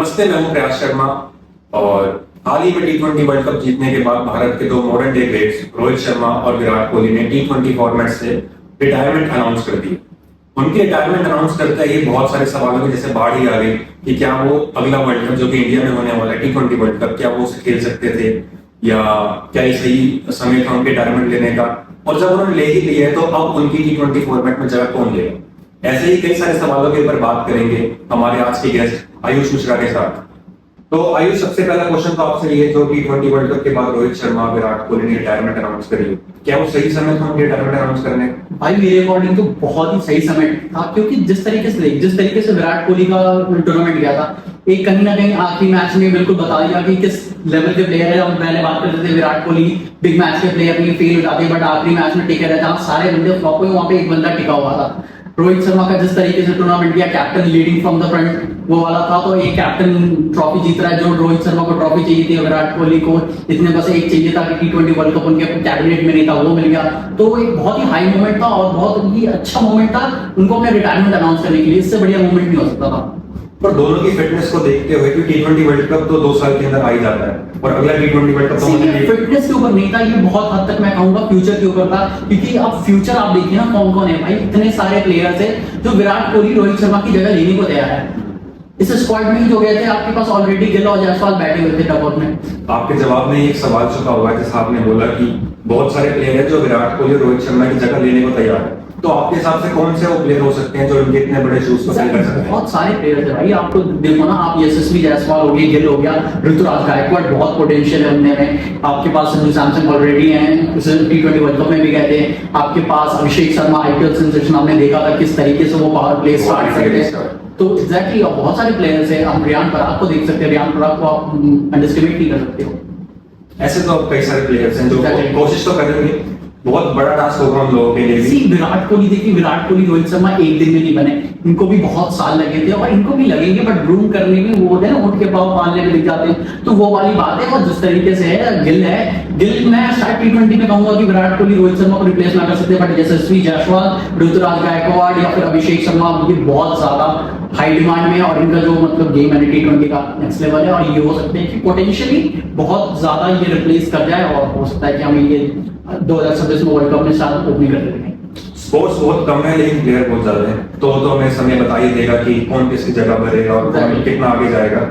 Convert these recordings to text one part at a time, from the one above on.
नमस्ते, मैं हूं प्रयास शर्मा। और हाल ही में T20 वर्ल्ड कप जीतने के बाद भारत के दो modern day greats Rohit Sharma और विराट कोहली ने T20 फॉर्मेट से रिटायरमेंट अनाउंस कर दी। उनकी रिटायरमेंट अनाउंस करते ही बहुत सारे सवालों की जैसे बाढ़ ही आ गई कि क्या वो अगला वर्ल्ड कप जो कि इंडिया में होने वाला है T20 वर्ल्ड कप, क्या वो उसे खेल सकते थे या क्या ये सही समय था उनके रिटायरमेंट लेने का। और जब उन्होंने ले ही लिया है तो अब उनकी T20 फॉर्मेट में जगह कौन लेगा। ऐसे ही कई सारे सवालों के ऊपर बात करेंगे हमारे आज के गेस्ट आयुष मिश्रा के साथ। तो आयुष, सबसे पहला क्वेश्चन तो आपसे ये, जो T20 वर्ल्ड कप के बाद रोहित शर्मा विराट कोहली ने रिटायरमेंट अनाउंस करी, क्या वो सही समय था उनके रिटायरमेंट अनाउंस करने? भाई मेरे अकॉर्डिंग तो बहुत ही सही समय था, क्योंकि जिस तरीके से विराट कोहली का टूर्नामेंट गया था, एक कहीं ना कहीं आखिरी मैच में बिल्कुल बता दिया कि किस लेवल के प्लेयर है। हम पहले बात करते थे विराट कोहली बिग मैच के प्लेयर नहीं, फेल हो जाते, बट आखिरी मैच में टिके रहता, सारे बंदे फ्लॉप हुए, वहां पे एक बंदा टिका हुआ था। रोहित शर्मा का जिस तरीके से टूर्नामेंट किया, captain leading from the front, वो वाला था। तो एक कैप्टन ट्रॉफी जीत रहा है, जो रोहित शर्मा को ट्रॉफी चाहिए थी, विराट कोहली को इतने बस एक चाहिए था कि T20 वर्ल्ड कप उनके कैबिनेट में नहीं था, वो मिल गया। तो एक बहुत ही हाई मोमेंट था और बहुत ही अच्छा मोमेंट था उनको अपने रिटायरमेंट अनाउंस करने के लिए। इससे बढ़िया मोमेंट नहीं हो सकता था। पर दोनों की फिटनेस को देखते हुए कि T20 वर्ल्ड कप तो 2 साल के अंदर आ ही जाता है और अगला T20 वर्ल्ड कप तो फिटनेस के ऊपर नहीं था, ये बहुत हद तक मैं कहूंगा फ्यूचर के ऊपर था। क्योंकि अब फ्यूचर आप देखिए ना, कौन कौन है भाई, इतने सारे प्लेयर्स है जो विराट कोहली रोहित शर्मा की जगह लेने को तैयार है। इस स्क्वाड में ही जो गए थे, आपके पास ऑलरेडी गिल और जायसवाल बैठे हुए थे डगआउट में। आपके जवाब में एक सवाल छुपा हुआ है, जैसे आपने बोला कि बहुत सारे प्लेयर है जो विराट कोहली और रोहित शर्मा की जगह लेने को तैयार है। तो आपके हिसाब से कौन से वो प्लेयर हो सकते हैं जो उनके इतने बड़े शूज को फिल कर सकते हैं? बहुत सारे प्लेयर है भाई, आपको देखो ना, आप यशस्वी जायसवाल हो गए, गिल हो गया, ऋतुराज गायकवाड़, बहुत पोटेंशियल है उनमें में। आपके पास संजू सैमसन ऑलरेडी हैं, T20 वर्ल्ड कप में भी गए थे। आपके पास अभिषेक शर्मा, आईपीएल सेंसेशन, हमने देखा था किस तरीके से वो पावर प्ले स्टार्ट करते हैं। तो एग्जैक्टली बहुत सारे प्लेयर्स हैं। हम रियान पराग को देख सकते हैं, रियान पराग को आप अंडरस्टिमेट नहीं कर सकते हो। ऐसे तो कई सारे प्लेयर्स हैं जो कोशिश तो करेंगे, बहुत बड़ा टास्क होगा हम लोगों के लिए भी। विराट कोहली देखिए, विराट कोहली रोहित शर्मा एक दिन में नहीं बने, इनको भी बहुत साल लगे थे और इनको भी लगेंगे, बट ग्रूम करने में वो होते हैं ना, उठ के पाव पालने में दिख जाते हैं। तो वो वाली बात है। और जिस तरीके से है गिल मैं शायद T20 में कहूंगा कि विराट कोहली रोहित शर्मा को रिप्लेस ना कर सकते, बट यशस्वी जायसवाल, ऋतुराज गायकवाड़ या फिर अभिषेक शर्मा, ये बहुत ज्यादा हाई डिमांड में, और इनका जो मतलब गेम है T20 का नेक्स्ट लेवल है। और ये हो सकते हैं कि पोटेंशियली बहुत ज्यादा ये रिप्लेस कर जाए, और हो सकता है कि हमें ये 2026 में वर्ल्ड कप में शायद ओपनिंग कर देंगे। स्पोर्ट्स बहुत कम है लेकिन प्लेयर बहुत ज्यादा है, तो हमें समय बता ही देगा कि कौन किसकी जगह भरेगा और कौन कितना आगे जाएगा।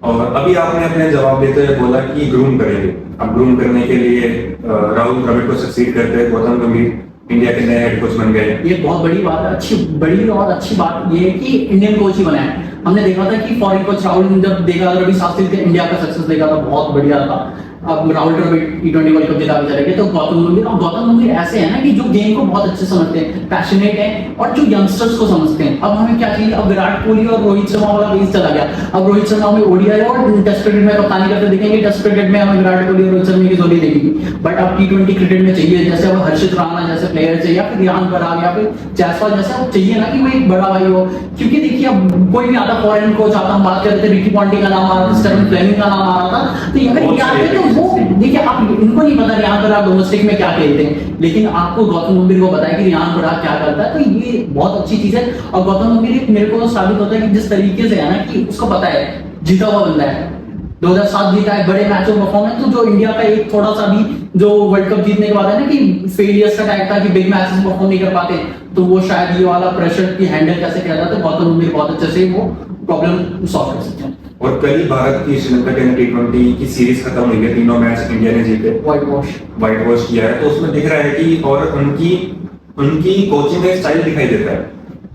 और अभी आपने अपने जवाब देते हुए बोला कि ग्रूम करेंगे। अब ग्रूम करने के लिए राहुल द्रविड़ को सक्सीड करते हैं गौतम गंभीर इंडिया के नए हेड कोच बन गए। ये बहुत बड़ी बात है, बड़ी और अच्छी बात ये है कि इंडियन कोच ही बना है। हमने देखा था कि फॉरेन कोच राहुल ने जब देखा, रवि शास्त्री थे, इंडिया का सक्सेस देखा था, बहुत बढ़िया था। अब Rahul Dravid T20 world cup जिता के चले गए। तो गौतम गंभीर ऐसे है ना कि जो गेम को बहुत अच्छे समझते हैं, पैशनेट है, और जो यंगस्टर्स को समझते हैं। अब हमें क्या चाहिए, अब विराट कोहली और रोहित शर्मा वाला बेस चला गया। अब रोहित शर्मा हमें ODI और टेस्ट क्रिकेट में कप्तानी करते दिखेंगे, टेस्ट क्रिकेट में हमें विराट कोहली और रोहित शर्मा की जोड़ी देखेगी। बट अब T20 क्रिकेट में चाहिए, जैसे अब हर्षित राणा जैसे प्लेयर चाहिए, या फिर रियान पराग या फिर जायसवाल जैसे, अब चाहिए ना कि वो एक बड़ा भाई हो। क्योंकि देखिए, अब कोई भी आता फॉरेन कोच आता, हम बात करते थे रिकी पॉन्टिंग का नाम आ रहा था, स्टीवन फ्लेमिंग का नाम आ रहा था, तो अगर ये आते तो वो देखिए, आप इनको नहीं पता रियान पराग डोमेस्टिक में क्या खेलते हैं, लेकिन आपको गौतम गंभीर को पता है कि रियान पराग क्या करता है। तो ये बहुत अच्छी चीज है। और गौतम गंभीर मेरे को साबित होता है कि जिस तरीके से है ना, कि उसको पता है, जीता हुआ बंदा है, 2007 जीता है, बड़े मैचों में परफॉर्मेंस। तो जो इंडिया का एक थोड़ा सा भी जो वर्ल्ड कप जीतने के बाद है ना कि फेलियर्स का टाइप था कि बिग मैचेस में परफॉर्म नहीं कर पाते, तो वो शायद ये वाला प्रेशर की हैंडल कैसे किया जाता है, गौतम गंभीर बहुत अच्छे से वो प्रॉब्लम सॉल्व कर सकते हैं। और कल ही भारत की श्रीलंका के T20 की सीरीज खत्म हुई है, तीनों मैच इंडिया ने जीते, व्हाइट वॉश किया है। तो उसमें दिख रहा है कि और उनकी कोचिंग का स्टाइल दिखाई देता है,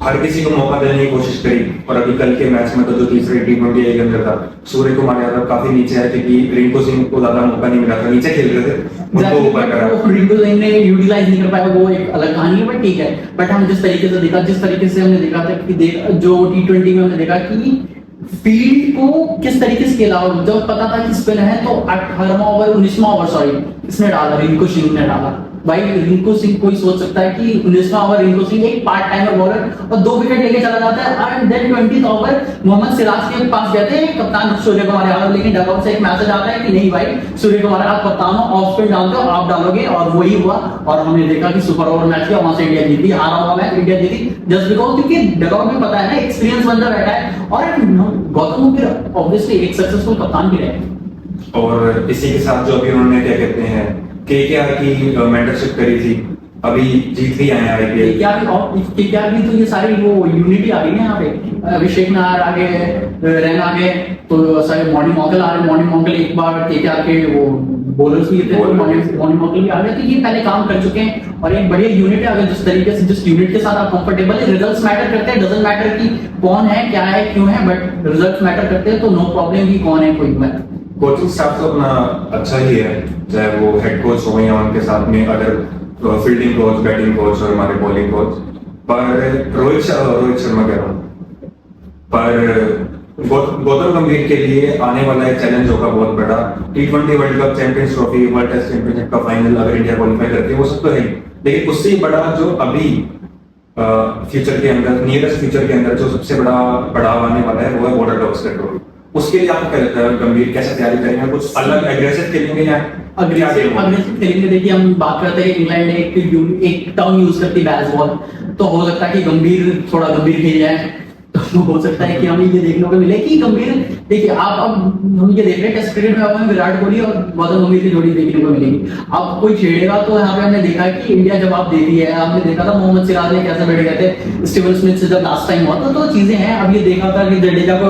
हर किसी को मौका देने की कोशिश करी। और अभी कल के मैच में तो जो तीसरे T20 के अंदर था, सूर्य कुमार यादव काफी नीचे है क्योंकि रिंकू सिंह को ज्यादा मौका नहीं मिला था, नीचे खेल रहे थे, उनको ऊपर करा। रिंकू सिंह ने यूटिलाइज नहीं कर पाया, वो एक अलग कहानी है, बट ठीक है। बट हम जिस तरीके से देखा, जिस तरीके से हमने देखा था कि जो T20 में हमने देखा कि फील्ड को किस तरीके से खेला, जब पता था कि स्पिन है तो 18वां ओवर 19वां ओवर इसने डाला, रिंकू सिंह ने डाला। भाई रिंकू सिंह कोई सोच सकता है कि 19वां ओवर रिंकू सिंह एक पार्ट टाइमर बॉलर और 2 विकेट लेके चला जाता है, and then 20th over Mohammed Siraj के पास जाते हैं कप्तान सूर्य कुमार यादव, लेकिन डगआउट से एक मैसेज आता है कि नहीं भाई सूर्य कुमार आप कप्तान हो, ऑफ स्पिन डालते हो आप डालोगे, और वही हुआ। और हमने देखा कि सुपर ओवर मैच किया, वहां से इंडिया जीती, हारा हुआ मैच इंडिया जीती जस्ट बिकॉज क्योंकि डगआउट में पता है ना एक्सपीरियंस बंदा बैठा है, और गौतम गंभीर ऑब्वियसली एक सक्सेसफुल कप्तान भी रहे। और इसी के साथ जो अभी उन्होंने क्या कहते हैं केकेआर की मेंटरशिप करी थी, अभी जीत भी आए आईपीएल। केकेआर भी तो ये सारी वो यूनिटी आ गई है यहाँ पे, अभिषेक नायर आ गए, रैन आ गए, तो सारे मॉर्निंग मॉकल आ रहे, मॉर्निंग मॉकल एक बार केकेआर के वो बॉलर्स भी थे, मॉर्निंग मॉकल भी आ गए, तो ये पहले काम कर चुके हैं और एक बढ़िया यूनिट आ गई। जिस तरीके से जिस यूनिट के साथ आप कंफर्टेबल है, रिजल्ट्स मैटर करते हैं, डजंट मैटर कि कौन है क्या है क्यों है, बट रिजल्ट्स मैटर करते हैं, तो नो प्रॉब्लम कि कौन है कोई मैटर। कोचिंग स्टाफ तो अपना अच्छा ही है, चाहे वो हेड कोच हो या उनके साथ में अगर फील्डिंग कोच, बैटिंग कोच और हमारे बॉलिंग कोच। पर रोहित शर्मा कह रहा हूँ, पर गौतम गंभीर के लिए आने वाला एक चैलेंज होगा बहुत बड़ा। T20 world cup, champions trophy, world test championship का फाइनल अगर इंडिया क्वालिफाई करती है वो सब तो है ही, लेकिन उससे बड़ा जो अभी फ्यूचर के अंदर, नियरेस्ट फ्यूचर के अंदर जो सबसे बड़ा पड़ाव आने वाला है वो है बॉर्डर गावस्कर ट्रॉफी। उसके लिए आपको क्या लगता है गंभीर कैसे तैयारी करेंगे, कुछ अलग एग्रेसिव खेलेंगे या अग्रेसिव खेलेंगे? देखिए हम बात करते हैं इंग्लैंड एक टर्म यूज करती है बैट्स बॉल, तो हो सकता है कि गंभीर थोड़ा गंभीर खेल जाए, तो हो सकता है कि हमें ये देखने को मिले कि गंभीर, देखिए आप अब हम ये देख रहे हैं टेस्ट क्रिकेट में हमें विराट कोहली और गौतम गंभीर की जोड़ी देखने को मिलेगी। अब कोई छेड़ेगा तो यहाँ पे हमने देखा कि इंडिया जवाब देती है, हमने देखा था मोहम्मद सिराज ने कैसे बैठ गए थे स्टीवन स्मिथ से जब लास्ट टाइम हुआ था, तो चीजें हैं। अब ये देखा था कि जडेजा को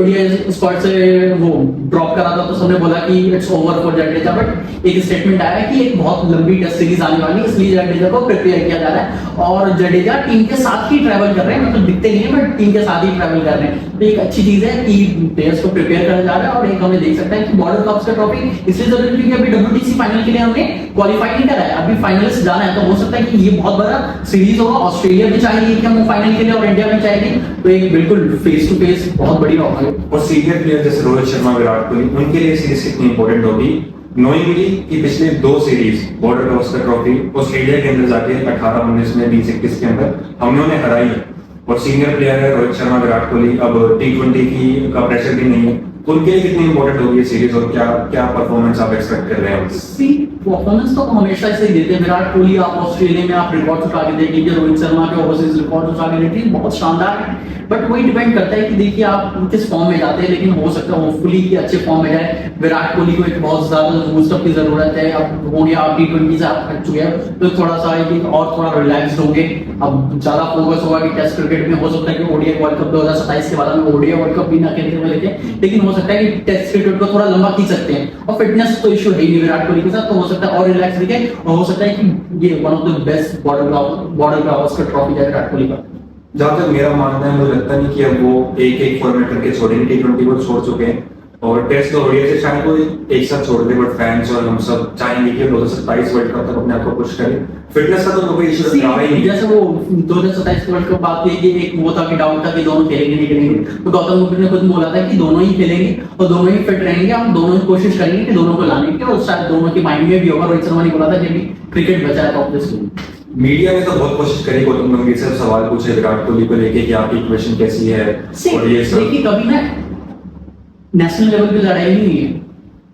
ओडीआई स्क्वाड से वो ड्रॉप करा था, तो सबने बोला कि it's over for Jadeja, but एक स्टेटमेंट आया कि एक बहुत लंबी टेस्ट सीरीज आने वाली है, इसलिए जडेजा को प्रिपेयर किया जा रहा है, और जडेजा टीम के साथ ही ट्रैवल कर रहे हैं, मतलब दिखते नहीं है बट टीम के साथ ही ट्रैवल कर रहे हैं, तो एक अच्छी चीज है कि प्लेयर्स को प्रिपेयर करा जा रहा है। और एक हमें देख सकते हैं कि बॉर्डर गावस्कर ट्रॉफी इसलिए जरूरी क्योंकि अभी WTC फाइनल के लिए हमने क्वालिफाई नहीं करा है, अभी फाइनलिस्ट जाना है, तो हो सकता है कि ये बहुत बड़ा सीरीज होगा। ऑस्ट्रेलिया भी चाहेगी कि हम फाइनल के लिए और इंडिया भी चाहेगी, तो एक बिल्कुल फेस टू फेस बहुत बड़ी ऑफर है। और सीनियर प्लेयर जैसे रोहित शर्मा, विराट कोहली, उनके लिए सीरीज कितनी इंपॉर्टेंट होगी, नोइंगली कि पिछले 2 series border Gavaskar trophy Australia के अंदर जाके 18-19 में 20-21 के अंदर हमने उन्हें हराई है, और सीनियर प्लेयर है रोहित शर्मा, विराट कोहली, अब T20 की का प्रेशर भी नहीं है, तो उनके लिए कितनी इंपॉर्टेंट होगी ये सीरीज, और क्या क्या परफॉर्मेंस आप एक्सपेक्ट कर रहे हैं? परफॉर्मेंस तो हमेशा ऐसे ही देते हैं। विराट कोहली आप ऑस्ट्रेलिया में आप रिकॉर्ड उठा के देख लीजिए, रोहित शर्मा के ओवरसीज रिकॉर्ड उठा के देख लीजिए, बहुत शानदार है, बट वही डिपेंड करता है कि देखिए आप किस फॉर्म में जाते हैं, लेकिन हो सकता है होपफुली कि अच्छे फॉर्म में जाए। विराट कोहली को एक बहुत ज्यादा बूस्टअप की जरूरत है, अब हो गया आप T20 से आप हट चुके हैं, तो थोड़ा सा है कि और थोड़ा रिलैक्स होंगे, अब ज्यादा फोकस होगा कि टेस्ट क्रिकेट में, हो सकता है कि ओडीआई वर्ल्ड कप 2027 के बाद हम ओडीआई वर्ल्ड कप भी ना खेलते हुए लेके, लेकिन हो सकता है कि टेस्ट क्रिकेट को थोड़ा लंबा खींच सकते हैं, और फिटनेस तो इशू है ही नहीं विराट कोहली के साथ, तो हो सकता है और रिलैक्स दिखे, और हो सकता है कि ये one of the best border Gavaskar trophy है विराट कोहली का। जहां तक मेरा मानना है, मुझे लगता नहीं कि अब वो एक फॉर्मेट करके छोड़ेंगे, T20 को छोड़ चुके हैं, और टेस्ट तो ओडीआई से शायद वो एक साथ छोड़ दे, बट फैंस और हम सब चाहेंगे कि 2027 वर्ल्ड कप तक अपने आप को पुश करें। फिटनेस का तो कोई इशू रहा ही नहीं। जैसे वो 2027 वर्ल्ड कप बात की, एक वो था कि डाउट था कि दोनों खेलेंगे नहीं खेलेंगे, तो गौतम गंभीर ने खुद बोला था कि दोनों ही खेलेंगे और दोनों ही फिट रहेंगे, हम दोनों ही कोशिश करेंगे कि दोनों को लाने की, और शायद दोनों के माइंड में भी होगा। रोहित शर्मा ने बोला था कि क्रिकेट बचा है टॉप लिस्ट में। मीडिया ने तो बहुत कोशिश करी गौतम गंभीर से सवाल पूछे विराट कोहली को लेके कि आपकी इक्वेशन कैसी है, और ये सब देखिए कभी ना नेशनल लेवल पे लड़ाई नहीं है,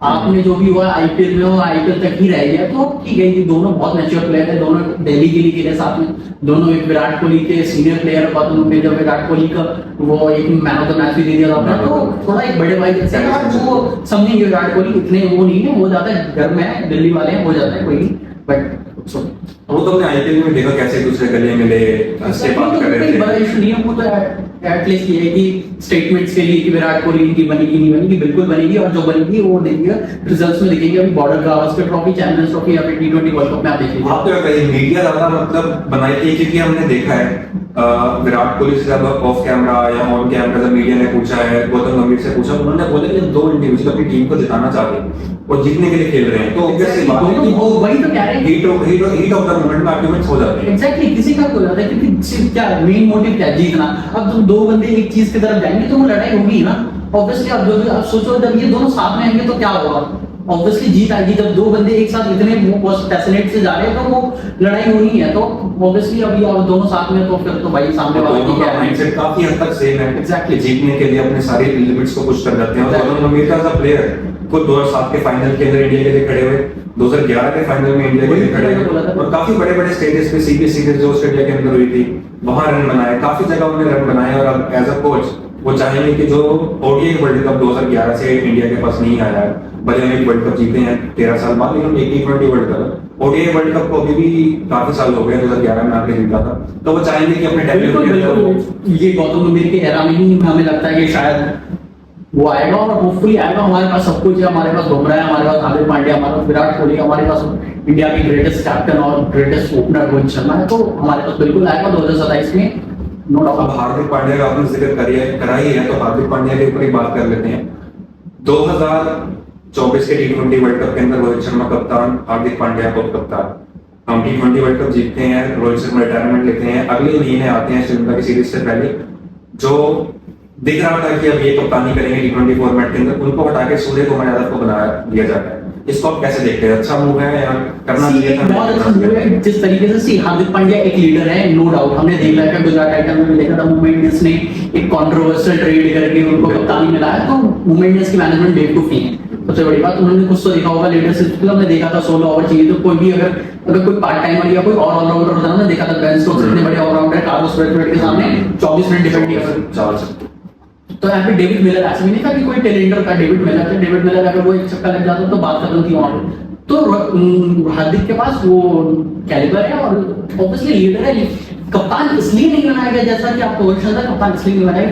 आपने जो भी हुआ आईपीएल में हो, आईपीएल तक ही रह गया, तो ठीक है, ये दोनों बहुत मैच्योर प्लेयर है, दोनों दिल्ली के लिए खेले साथ में, दोनों एक विराट कोहली के सीनियर प्लेयर, गौतम गंभीर जब विराट कोहली का वो एक मैन ऑफ द मैच भी दे दिया था, तो थोड़ा एक बड़े भाई जैसे वो समझेंगे विराट कोहली इतने वो नहीं है, हो जाता है घर में है, दिल्ली वाले हैं, हो जाता है कोई नहीं, बट वो तो हमने आईपीएल में देखा कैसे दूसरे गले मिले, हंसते बात कर रहे थे। बड़ा इशू नहीं है, वो तो एटलीस्ट ये है कि स्टेटमेंट्स के लिए कि विराट कोहली की बनेगी नहीं बनेगी, बिल्कुल बनेगी, और जो बनेगी वो देखिएगा रिजल्ट्स में दिखेगी। अभी border Gavaskar trophy, champions trophy या फिर T20 वर्ल्ड कप में आप देखिए। आप क्या कहिए, मीडिया ज्यादा मतलब बनाई थी, क्योंकि हमने देखा है विराट कोहली से जब ऑफ कैमरा या ऑन कैमरा जब मीडिया ने पूछा है, गौतम गंभीर से पूछा, उन्होंने बोला कि 2 इंडिविजुअल अपनी टीम को जिताना चाहते हैं और जीतने के लिए खेल रहे हैं, तो ऑब्वियसली बात है कि वो वही तो कह रहे हैं, हीट ऑफ द मोमेंट में आर्गुमेंट्स हो जाते हैं। एग्जैक्टली, किसी का हो जाता है, क्योंकि क्या मेन मोटिव क्या है, जीतना। अब तुम 2 बंदे एक चीज की तरफ जाएंगे तो वो लड़ाई होगी ना, ऑब्वियसली। अब जो आप सोचो जब ये दोनों साथ में आएंगे तो क्या होगा, ऑब्वियसली जीत आएगी। जब दो बंदे एक साथ इतने पैशनेट से जा रहे हैं तो वो लड़ाई होनी है, तो ऑब्वियसली अभी और दोनों साथ में तो फिर तो भाई सामने वाला दोनों का माइंडसेट काफी हद तक सेम है। Exactly. जीतने के लिए अपने सारी लिमिट्स को पुश कर जाते हैं। और Exactly. गौतम गंभीर का प्लेयर खुद 2007 के फाइनल के अंदर इंडिया के लिए खड़े हुए, 2011 के फाइनल में इंडिया के लिए खड़े हुए और काफी बड़े बड़े स्टेजेस पे सीबीएस सीरीज जो ऑस्ट्रेलिया के अंदर हुई थी वहां रन बनाए, काफी जगह उन्होंने रन बनाए। और अब एज अ कोच वो चाहेंगे कि जो ओडीआई वर्ल्ड कप 2011 से इंडिया के पास नहीं आया है, भले हम एक वर्ल्ड कप जीते हैं 13 साल बाद, लेकिन एक T20 world cup, ODI world cup को अभी भी काफी साल हो गए, 2011 में आके जीता था। तो वो चाहेंगे कि अपने डेब्यू के अंदर ये गौतम गंभीर के एरा में ही हमें लगता है कि शायद वो आएगा और होपफुली आएगा। हमारे पास सब कुछ है, हमारे पास बुमराह है, हमारे पास हार्दिक पांड्या, हमारे पास विराट कोहली, हमारे पास इंडिया के ग्रेटेस्ट कैप्टन और ग्रेटेस्ट ओपनर रोहित शर्मा है, तो हमारे पास बिल्कुल आएगा 2027 में, नो डाउट। अब हार्दिक पांड्या का आपने जिक्र करा ही है, तो हार्दिक पांड्या के ऊपर ही बात कर लेते हैं। 2024 के T20 वर्ल्ड कप के अंदर रोहित शर्मा कप्तान, हार्दिक पांड्या उप कप्तान। हम T20 वर्ल्ड कप जीतते हैं, रोहित शर्मा रिटायरमेंट लेते हैं, अगले महीने आते हैं श्रीलंका की सीरीज से पहले जो दिख रहा था कि अब ये कप्तानी करेंगे T20 फॉर्मेट के अंदर, उनको हटा के सूर्य कुमार यादव को बना दिया जाता है। इसको आप कैसे देखते हैं? अच्छा मूव है या करना चाहिए था? बहुत अच्छा मूव है। जिस तरीके से हार्दिक पांड्या एक लीडर है, नो डाउट। हमने देखा है गुजरात टाइटंस में देखा था मुंबई इंडियंस ने एक कंट्रोवर्शियल ट्रेड करके उनको कप्तानी में लाया, तो मुंबई इंडियंस की मैनेजमेंट बेवकूफी है। सबसे बड़ी बात, उन्होंने कुछ तो देखा होगा लीडरशिप स्किल। हमने देखा था 16 ओवर चाहिए, तो कोई भी अगर कोई पार्ट टाइमर या कोई और ऑलराउंडर होता है, देखा था बेन स्टोक्स इतने बड़े ऑलराउंडर कार्लोस ब्रैथवेट के सामने 24 मिनट डिफेंड किया था। तो यहाँ पे डेविड मिलर, ऐसा भी नहीं था कि कोई टैलेंटर का डेविड मिलर था। डेविड मिलर अगर वो एक छक्का लग जाता तो बात खत्म थी वहां पे। तो हार्दिक के पास वो कैलिबर है और ऑब्वियसली लीडर है। कप्तान इसलिए नहीं बनाया गया जैसा कि आपको क्वेश्चन था, कप्तान इसलिए नहीं बनाया,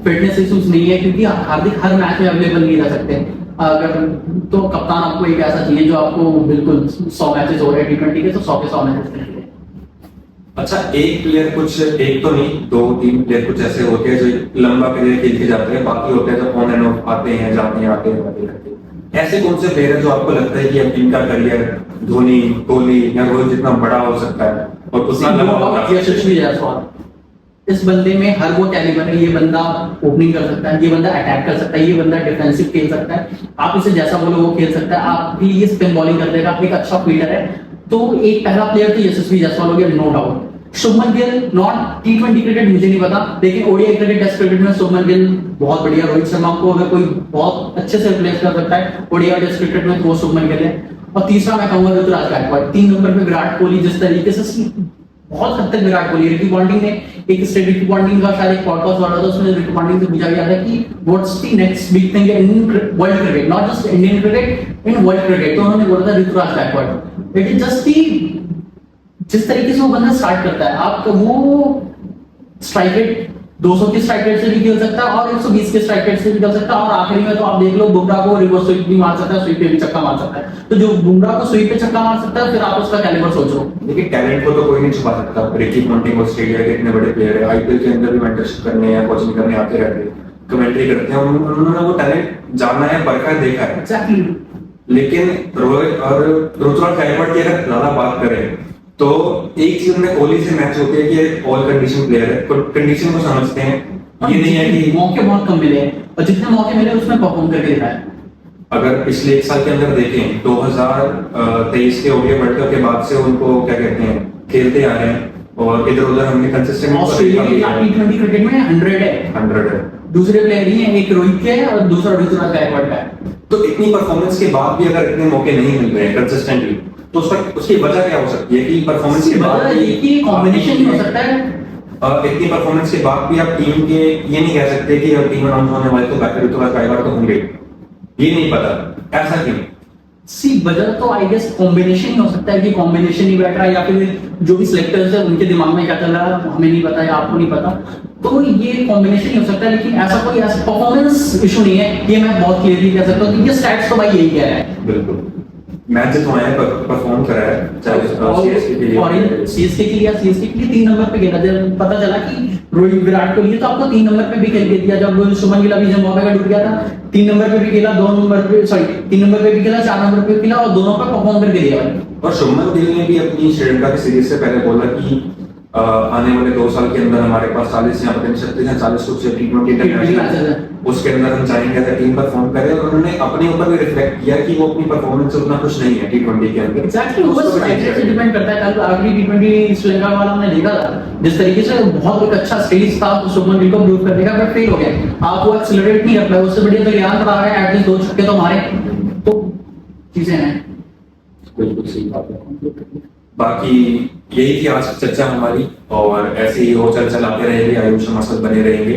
फिटनेस इश्यूज नहीं है, क्योंकि हार्दिक हर मैच में अवेलेबल नहीं रह सकते। अगर तो कप्तान आपको एक ऐसा चाहिए जो आपको बिल्कुल 100 मैचेस हो रहे हैं T20 के, तो 100 के 100 मैचेस खेलेंगे। अच्छा, एक प्लेयर कुछ, एक तो नहीं 2-3 प्लेयर कुछ ऐसे होते हैं जो लंबा करियर खेल के जाते हैं, बाकी होते हैं जो ऑन एंड ऑफ आते हैं जाते हैं आते हैं। ऐसे कौन से प्लेयर है जो आपको लगता है कि अब इनका करियर धोनी, कोहली या रोहित जितना बड़ा हो सकता है और उतना लंबा होगा? यशस्वी जायसवाल। इस बंदे में हर वो कैलिबर है। ये बंदा ओपनिंग कर सकता है, ये बंदा अटैक कर सकता है, ये बंदा डिफेंसिव खेल सकता है। आप इसे जैसा बोलो वो खेल सकता है। आप भी ये स्पिन बॉलिंग कर देगा, एक अच्छा फील्डर है। तो एक पहला प्लेयर तो यशस्वी जायसवाल हो गया, no doubt. Shubman Gill, not T20 cricket मुझे नहीं पता, लेकिन ओडीआई क्रिकेट, टेस्ट क्रिकेट में शुभमन गिल बहुत बढ़िया। रोहित शर्मा को अगर कोई बहुत अच्छे से रिप्लेस कर सकता है ओडीआई टेस्ट क्रिकेट में, तो वो शुभमन गिल है। और तीसरा मैं कहूंगा ऋतुराज गायकवाड़। 3 नंबर पे विराट कोहली। जिस तरीके से बहुत हद तक विराट कोहली, रिकी पॉन्टिंग ने एक रिकी पॉन्टिंग का शायद एक पॉडकास्ट हुआ था, उसमें रिकी पॉन्टिंग से पूछा गया था कि what's the next big thing in world cricket, not just Indian cricket, in world cricket. तो उन्होंने बोला था Ruturaj Gaikwad. It is just the जिस तरीके से वो बंदा स्टार्ट करता है, आपको वो स्ट्राइक रेट 200 की स्ट्राइक रेट से भी खेल सकता है और 120 के स्ट्राइक रेट से भी खेल सकता है। और आखिरी में तो आप देख लो, बुमराह को रिवर्स स्वीप भी मार सकता है, स्वीप पे भी छक्का मार सकता है। तो जो बुमराह को स्वीप पे छक्का मार सकता है, फिर आप उसका कैलिबर सोचो। देखिए, टैलेंट को तो कोई नहीं छुपा सकता। रिकी पॉन्टिंग ऑस्ट्रेलिया के इतने बड़े प्लेयर है, आईपीएल के अंदर भी मेंटरशिप करने या कोचिंग करने आते रहते हैं, कमेंट्री करते हैं। उन्होंने वो टैलेंट जाना है, परखा है, देखा है। एग्जैक्टली। लेकिन रोहित और ऋतुराज गायकवाड़ की अगर ज्यादा बात करें तो एक चीज में कोहली से मैच होती है कि ऑल कंडीशन प्लेयर है, कंडीशन को समझते हैं। ये नहीं है कि मौके बहुत कम मिले हैं और जितने मौके मिले उसमें परफॉर्म करके दिखाया। अगर पिछले 1 साल के अंदर देखें, 2023 के ओडीआई वर्ल्ड कप के बाद से उनको क्या कहते हैं, खेलते आ रहे हैं और इधर उधर हमने कंसिस्टेंट ऑस्ट्रेलिया की T20 क्रिकेट में 100 है। दूसरे प्लेयर ही हैं, एक रोहित के है और दूसरा ऋतुराज गायकवाड़ का है। तो इतनी परफॉर्मेंस के बाद भी अगर इतने मौके नहीं मिल रहे हैं कंसिस्टेंटली, तो उसकी वजह क्या हो सकती है कि परफॉर्मेंस के बाद भी कॉम्बिनेशन ही हो सकता है। इतनी परफॉर्मेंस के बाद भी आप टीम के ये नहीं कह सकते कि अब टीम अनाउंस होने वाले तो ऋतुराज गायकवाड़ तो होंगे, ये नहीं पता। ऐसा क्यों? वजह तो आई गेस कॉम्बिनेशन ही हो सकता है कि कॉम्बिनेशन ही बैठ रहा है, या फिर जो भी सिलेक्टर्स है उनके दिमाग में क्या चल रहा है हमें नहीं पता या आपको नहीं पता। तो ये कॉम्बिनेशन ही हो सकता है, लेकिन ऐसा कोई ऐसा परफॉर्मेंस इशू नहीं है, ये मैं बहुत क्लियरली कह सकता हूँ, क्योंकि स्टैट्स तो भाई यही कह रहा है। बिल्कुल, मैच जितवाया है, परफॉर्म करा है, चाहे सीएसके के लिए 3 नंबर पे खेला। जब पता चला कि रोहित विराट कोहली तो आपको 3 नंबर पे भी खेल के दिया। जब शुभमन गिल अभी जिम्बाब्वे का डूब गया था, 3 नंबर पे भी खेला, 3 नंबर पे भी खेला, 4 नंबर पे खेला और दोनों पे परफॉर्म करके दिया। और शुभमन गिल ने भी अपनी श्रीलंका की सीरीज से पहले बोला कि आने वाले 2 साल के अंदर हमारे पास 40 या 36 या 40 कुछ T20 इंटरनेशनल, उसके अंदर हम चाहेंगे अगर टीम परफॉर्म करे। और उन्होंने अपने ऊपर भी रिफ्लेक्ट किया कि वो अपनी परफॉर्मेंस से उतना खुश नहीं है T20 के अंदर। एग्जैक्टली, वो बस उसको भी एग्जैक्ट से डिपेंड करता है। कल आखिरी T20 श्रीलंका वाला हमने देखा था, जिस तरीके से बहुत एक अच्छा स्टेज था तो शुभमन गिल को प्रूव करने का, बट फेल हो गया। आप वो एक्सेलरेट नहीं कर पाए, उससे बढ़िया तो यार पर आ गए, एटलीस्ट 2 छक्के तो मारे, तो चीजें हैं। बिल्कुल सही बात है। बाकी यही थी आज की चर्चा हमारी, और ऐसे ही हो चल चलाते रहेंगे, आयुष हम बने रहेंगे।